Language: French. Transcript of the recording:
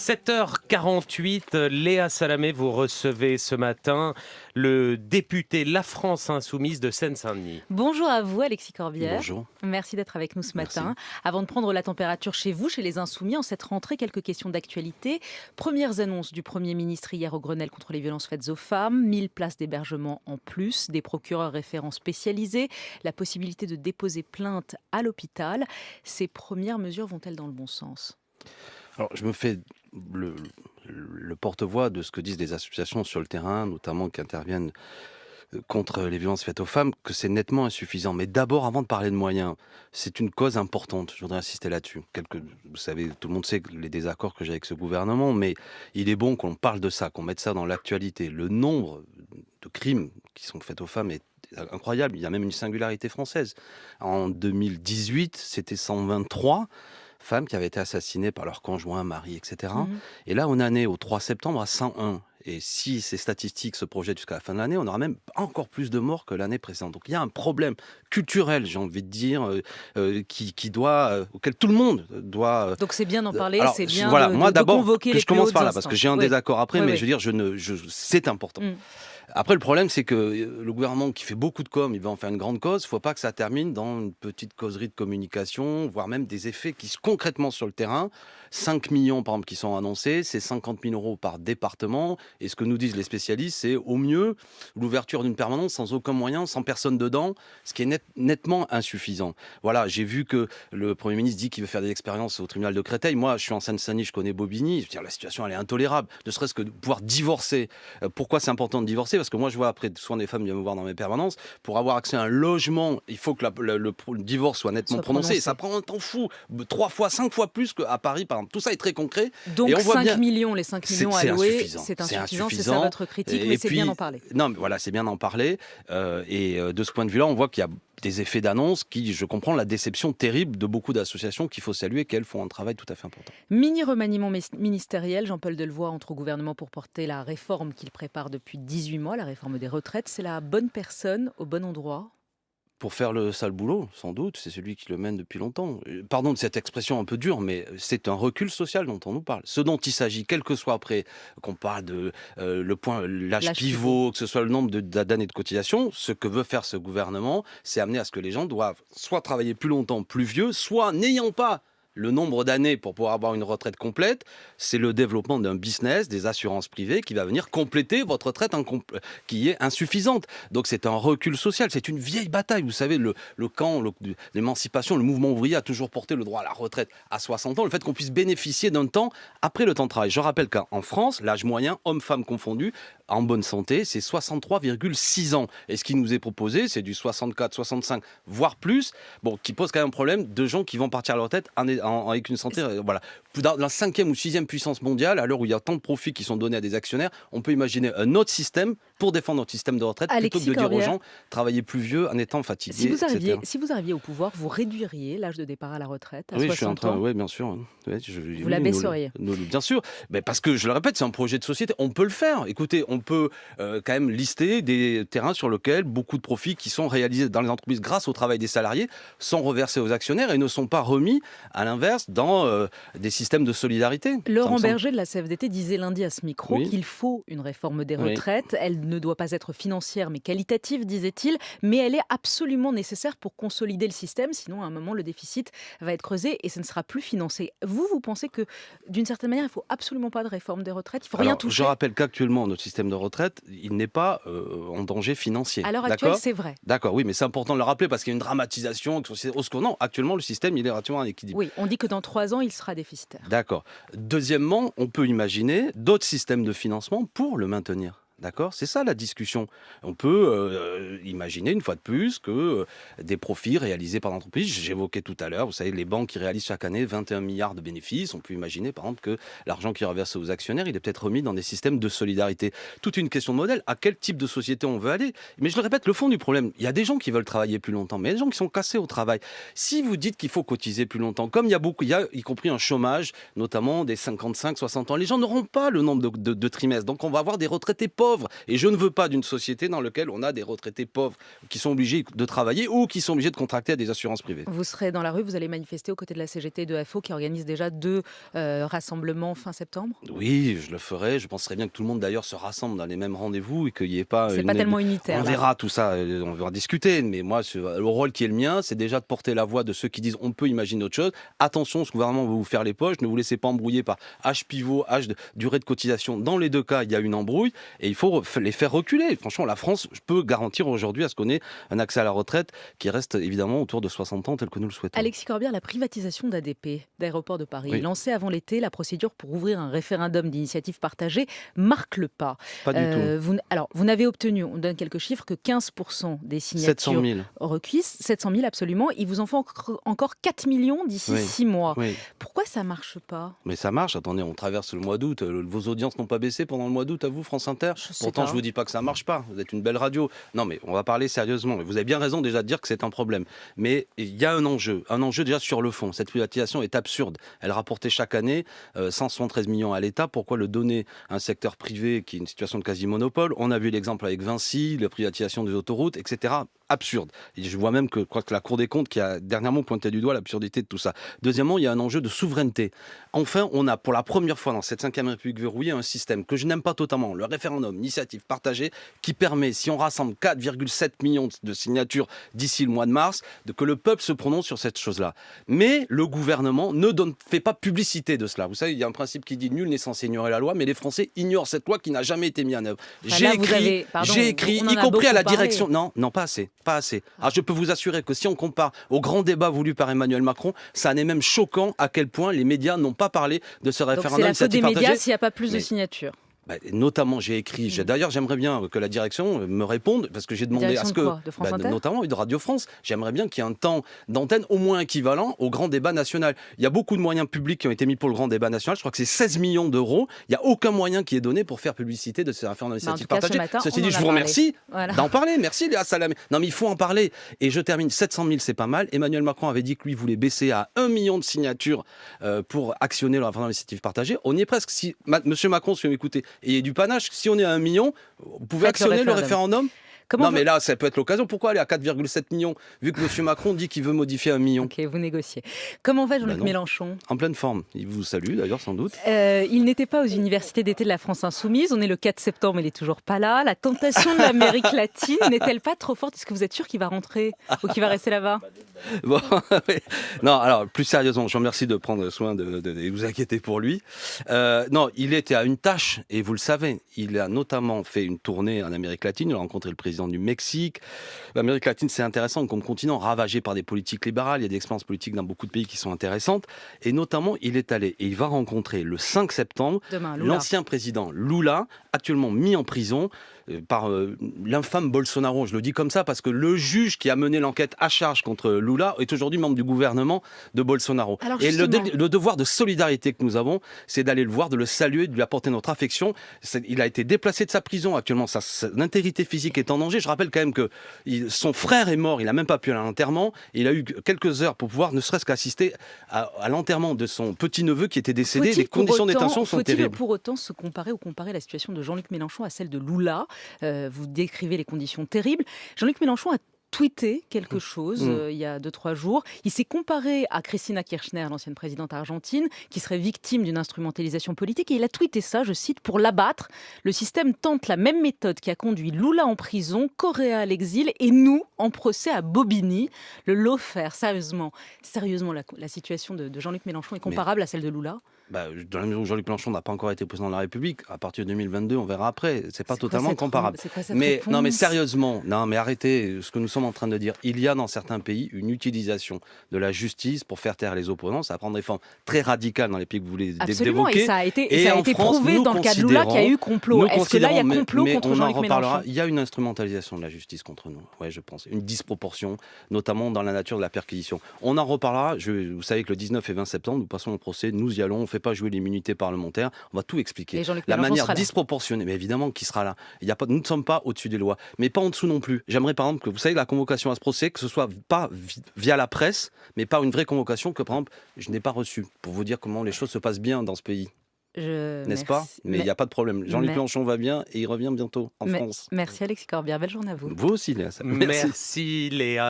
7h48, Léa Salamé, vous recevez ce matin le député La France Insoumise de Seine-Saint-Denis. Bonjour à vous, Alexis Corbière. Bonjour. Merci d'être avec nous ce Merci. matin. Avant de prendre la température chez vous, chez les Insoumis, en cette rentrée, quelques questions d'actualité. Premières annonces du Premier ministre hier au Grenelle contre les violences faites aux femmes. 1000 places d'hébergement en plus, des procureurs référents spécialisés, la possibilité de déposer plainte à l'hôpital. Ces premières mesures vont-elles dans le bon sens ? Alors, je me fais le porte-voix de ce que disent les associations sur le terrain, notamment qui interviennent contre les violences faites aux femmes, que c'est nettement insuffisant. Mais d'abord, avant de parler de moyens, c'est une cause importante. Je voudrais insister là-dessus. Vous savez, tout le monde sait les désaccords que j'ai avec ce gouvernement, mais il est bon qu'on parle de ça, qu'on mette ça dans l'actualité. Le nombre de crimes qui sont faits aux femmes est incroyable. Il y a même une singularité française. En 2018, c'était 123 femmes qui avaient été assassinées par leur conjoint, mari, etc. Et là, on en est au 3 septembre à 101. Et si ces statistiques se projettent jusqu'à la fin de l'année, on aura même encore plus de morts que l'année précédente. Donc il y a un problème culturel, j'ai envie de dire, auquel tout le monde doit... Donc c'est bien d'en parler, Alors, c'est bien voilà, de, moi de d'abord, convoquer que les je commence plus par hautes là, parce que instances. j'ai un Oui. désaccord après, Oui, mais oui. je veux dire, c'est important. Après, le problème, c'est que le gouvernement qui fait beaucoup de com, il va en faire une grande cause. Il ne faut pas que ça termine dans une petite causerie de communication, voire même des effets qui, concrètement sur le terrain, 5 millions, par exemple, qui sont annoncés, c'est 50 000 euros par département. Et ce que nous disent les spécialistes, c'est au mieux l'ouverture d'une permanence sans aucun moyen, sans personne dedans, ce qui est nettement insuffisant. Voilà, j'ai vu que le Premier ministre dit qu'il veut faire des expériences au tribunal de Créteil. Moi, je suis en Seine-Saint-Denis, je connais Bobigny. Je veux dire, la situation, elle est intolérable. Ne serait-ce que de pouvoir divorcer. Pourquoi c'est important de divorcer ? Parce que moi, je vois après, souvent des femmes viennent me voir dans mes permanences, pour avoir accès à un logement, il faut que le divorce soit nettement prononcé. Et ça prend un temps fou, 3 fois, 5 fois plus qu'à Paris, par exemple. Tout ça est très concret. Donc et on voit 5 bien, millions, les 5 millions c'est alloués, insuffisant. c'est C'est insuffisant, c'est ça insuffisant. votre critique, mais c'est bien d'en parler. Non, mais voilà, c'est bien d'en parler. Et de ce point de vue-là, on voit qu'il y a des effets d'annonce qui, je comprends la déception terrible de beaucoup d'associations qu'il faut saluer, qu'elles font un travail tout à fait important. Mini-remaniement ministériel, Jean-Paul Delevoye entre au gouvernement pour porter la réforme qu'il prépare depuis 18 mois, la réforme des retraites. C'est la bonne personne au bon endroit ? Pour faire le sale boulot, sans doute, c'est celui qui le mène depuis longtemps. Pardon de cette expression un peu dure, mais c'est un recul social dont on nous parle. Ce dont il s'agit, quel que soit après, qu'on parle de l'âge pivot, que ce soit le nombre d'années de cotisation, ce que veut faire ce gouvernement, c'est amener à ce que les gens doivent soit travailler plus longtemps, plus vieux, soit n'ayant pas le nombre d'années pour pouvoir avoir une retraite complète, c'est le développement d'un business, des assurances privées qui va venir compléter votre retraite qui est insuffisante. Donc c'est un recul social, c'est une vieille bataille. Vous savez, le camp, l'émancipation, le mouvement ouvrier a toujours porté le droit à la retraite à 60 ans, le fait qu'on puisse bénéficier d'un temps après le temps de travail. Je rappelle qu'en France, l'âge moyen, hommes-femmes confondus, en bonne santé, c'est 63,6 ans. Et ce qui nous est proposé, c'est du 64, 65, voire plus, qui pose quand même un problème de gens qui vont partir à la retraite avec une santé, voilà. Dans la 5e ou 6e puissance mondiale, à l'heure où il y a tant de profits qui sont donnés à des actionnaires, on peut imaginer un autre système pour défendre notre système de retraite, plutôt que de dire aux gens, travaillez plus vieux en étant fatigués, si vous arriviez au pouvoir, vous réduiriez l'âge de départ à la retraite à 60 ans ? Oui, bien sûr. Vous la baisseriez ? Bien sûr. Mais parce que, je le répète, c'est un projet de société. On peut le faire. Écoutez, on peut quand même lister des terrains sur lesquels beaucoup de profits qui sont réalisés dans les entreprises grâce au travail des salariés sont reversés aux actionnaires et ne sont pas remis, à l'inverse, dans des systèmes de solidarité. Laurent Berger de la CFDT disait lundi à ce micro qu'il faut une réforme des retraites. Oui. Elle ne doit pas être financière mais qualitative, disait-il, mais elle est absolument nécessaire pour consolider le système, sinon à un moment le déficit va être creusé et ça ne sera plus financé. Vous pensez que d'une certaine manière il ne faut absolument pas de réforme des retraites, il ne faut rien toucher ? Je rappelle qu'actuellement notre système de retraite, il n'est pas en danger financier. À l'heure actuelle, c'est vrai. D'accord, oui, mais c'est important de le rappeler parce qu'il y a une dramatisation. Non, actuellement le système il est relativement en équilibre. Oui, on dit que dans 3 ans il sera déficitaire. D'accord. Deuxièmement, on peut imaginer d'autres systèmes de financement pour le maintenir. D'accord ? C'est ça la discussion. On peut imaginer une fois de plus que des profits réalisés par l'entreprise, j'évoquais tout à l'heure, vous savez, les banques qui réalisent chaque année 21 milliards de bénéfices, on peut imaginer par exemple que l'argent qui est reversé aux actionnaires, il est peut-être remis dans des systèmes de solidarité. Toute une question de modèle, à quel type de société on veut aller ? Mais je le répète, le fond du problème, il y a des gens qui veulent travailler plus longtemps, mais il y a des gens qui sont cassés au travail. Si vous dites qu'il faut cotiser plus longtemps, comme il y a y compris un chômage, notamment des 55-60 ans, les gens n'auront pas le nombre de trimestres, donc on va avoir des retraités pauvres. pauvres. Et je ne veux pas d'une société dans laquelle on a des retraités pauvres qui sont obligés de travailler ou qui sont obligés de contracter à des assurances privées. Vous serez dans la rue, vous allez manifester aux côtés de la CGT et de FO qui organise déjà 2 rassemblements fin septembre. Oui, je le ferai. Je penserais bien que tout le monde d'ailleurs se rassemble dans les mêmes rendez-vous et qu'il n'y ait pas... C'est pas tellement unitaire. On verra tout ça, on va en discuter. Mais moi, le rôle qui est le mien, c'est déjà de porter la voix de ceux qui disent on peut imaginer autre chose. Attention, ce gouvernement veut vous faire les poches. Ne vous laissez pas embrouiller par âge pivot, durée de cotisation. Dans les deux cas, il y a une embrouille et il faut les faire reculer. Franchement, la France, je peux garantir aujourd'hui à ce qu'on ait un accès à la retraite qui reste évidemment autour de 60 ans tel que nous le souhaitons. Alexis Corbière, la privatisation d'ADP, d'Aéroports de Paris, Oui. lancée avant l'été, la procédure pour ouvrir un référendum d'initiative partagée marque le pas. Pas du tout. Vous n'avez obtenu, on donne quelques chiffres, que 15% des 700 signatures 000. requises, 700 000 absolument. Il vous en faut encore 4 millions d'ici Oui. 6 mois. Oui. Pourquoi ça marche pas? Mais ça marche, attendez, on traverse le mois d'août. Vos audiences n'ont pas baissé pendant le mois d'août, à vous, France Inter? Je sais Pourtant, pas. je vous dis pas que ça marche pas. Vous êtes une belle radio. Non, mais on va parler sérieusement. Vous avez bien raison déjà de dire que c'est un problème. Mais il y a un enjeu déjà sur le fond. Cette privatisation est absurde. Elle rapportait chaque année 173 millions à l'État. Pourquoi le donner à un secteur privé qui est une situation de quasi-monopole? On a vu l'exemple avec Vinci, la privatisation des autoroutes, etc. Absurde. Et je vois même que la Cour des comptes qui a dernièrement pointé du doigt l'absurdité de tout ça. Deuxièmement, il y a un enjeu de souveraineté. Enfin, on a pour la première fois dans cette 5e République verrouillée un système que je n'aime pas totalement, le référendum initiative partagée, qui permet, si on rassemble 4,7 millions de signatures d'ici le mois de mars, que le peuple se prononce sur cette chose-là. Mais le gouvernement ne fait pas publicité de cela. Vous savez, il y a un principe qui dit nul n'est censé ignorer la loi, mais les Français ignorent cette loi qui n'a jamais été mise en œuvre. J'ai écrit, y compris à la direction. Non, pas assez. Pas assez. Alors, je peux vous assurer que si on compare au grand débat voulu par Emmanuel Macron, ça n'est même choquant à quel point les médias n'ont pas parlé de ce référendum. Donc c'est la faute des partagé. médias s'il n'y a pas plus de signatures. Notamment, j'ai écrit. D'ailleurs, j'aimerais bien que la direction me réponde parce que j'ai demandé à ce que, de France Inter notamment de Radio France, j'aimerais bien qu'il y ait un temps d'antenne au moins équivalent au grand débat national. Il y a beaucoup de moyens publics qui ont été mis pour le grand débat national. Je crois que c'est 16 millions d'euros. Il n'y a aucun moyen qui est donné pour faire publicité de ces référendums d'initiative partagée. Ceci dit, je vous remercie d'en parler. Merci, Léa Salamé. Non, mais il faut en parler. Et je termine. 700 000, c'est pas mal. Emmanuel Macron avait dit que lui voulait baisser à 1 million de signatures pour actionner le référendum d'initiative partagée. On y est presque. Si Monsieur Macron, si vous m'écoutez, et il y a du panache. Si on est à 1 million, vous pouvez actionner le référendum. Mais là, ça peut être l'occasion. Pourquoi aller à 4,7 millions, vu que M. Macron dit qu'il veut modifier 1 million? Ok, vous négociez. Comment va Jean-Luc Mélenchon? En pleine forme. Il vous salue, d'ailleurs, sans doute. Il n'était pas aux universités d'été de la France Insoumise. On est le 4 septembre, il n'est toujours pas là. La tentation de l'Amérique latine n'est-elle pas trop forte? Est-ce que vous êtes sûr qu'il va rentrer ou qu'il va rester là-bas? Bon, non, alors, plus sérieusement, je vous remercie de prendre soin de vous inquiéter pour lui. Non, il était à une tâche, et vous le savez. Il a notamment fait une tournée en Amérique latine. Il a rencontré le président du Mexique. L'Amérique latine, c'est intéressant comme continent, ravagé par des politiques libérales. Il y a des expériences politiques dans beaucoup de pays qui sont intéressantes. Et notamment, il est allé et il va rencontrer le 5 septembre l'ancien président Lula, actuellement mis en prison par l'infâme Bolsonaro. Je le dis comme ça parce que le juge qui a mené l'enquête à charge contre Lula est aujourd'hui membre du gouvernement de Bolsonaro. Et le devoir de solidarité que nous avons, c'est d'aller le voir, de le saluer, de lui apporter notre affection. Il a été déplacé de sa prison. Actuellement, son intégrité physique est en danger. Je rappelle quand même que son frère est mort. Il n'a même pas pu aller à l'enterrement. Il a eu quelques heures pour pouvoir ne serait-ce qu'assister à l'enterrement de son petit-neveu qui était décédé. Les conditions de détention sont terribles. Faut-il pour autant se comparer la situation de Jean-Luc Mélenchon à celle de Lula? Vous décrivez les conditions terribles. Jean-Luc Mélenchon a tweeté quelque chose il y a 2-3 jours. Il s'est comparé à Cristina Kirchner, l'ancienne présidente argentine, qui serait victime d'une instrumentalisation politique. Et il a tweeté ça, je cite, pour l'abattre. Le système tente la même méthode qui a conduit Lula en prison, Correa à l'exil et nous en procès à Bobigny. Le lawfare, sérieusement, la situation de Jean-Luc Mélenchon est comparable à celle de Lula? Dans la mesure où Jean-Luc Mélenchon n'a pas encore été président de la République, à partir de 2022, on verra après. C'est pas totalement comparable. Mais sérieusement, arrêtez ce que nous sommes en train de dire. Il y a dans certains pays une utilisation de la justice pour faire taire les opposants. Ça va prendre des formes très radicales dans les pays que vous voulez Absolument, d'évoquer. et ça a été prouvé dans le cas de Lula qu'il y a eu complot. Est-ce que là, il y a complot contre Jean-Luc Mélenchon? Il y a une instrumentalisation de la justice contre nous. Oui, je pense. Une disproportion, notamment dans la nature de la perquisition. On en reparlera. Vous savez que le 19 et 20 septembre, nous passons au procès. Nous y allons. On ne fait pas jouer l'immunité parlementaire. On va tout expliquer. La manière disproportionnée, mais évidemment, qui sera là. Nous ne sommes pas au-dessus des lois, mais pas en dessous non plus. J'aimerais par exemple que, vous savez, la convocation à ce procès, que ce soit pas via la presse, mais par une vraie convocation que, par exemple, je n'ai pas reçue, pour vous dire comment les choses se passent bien dans ce pays. N'est-ce pas? Mais il Mais- n'y a pas de problème. Jean-Luc mais- Mélenchon va bien et il revient bientôt en France. Merci Alexis Corbière, belle journée à vous. Vous aussi, Léa. Merci. Merci Léa.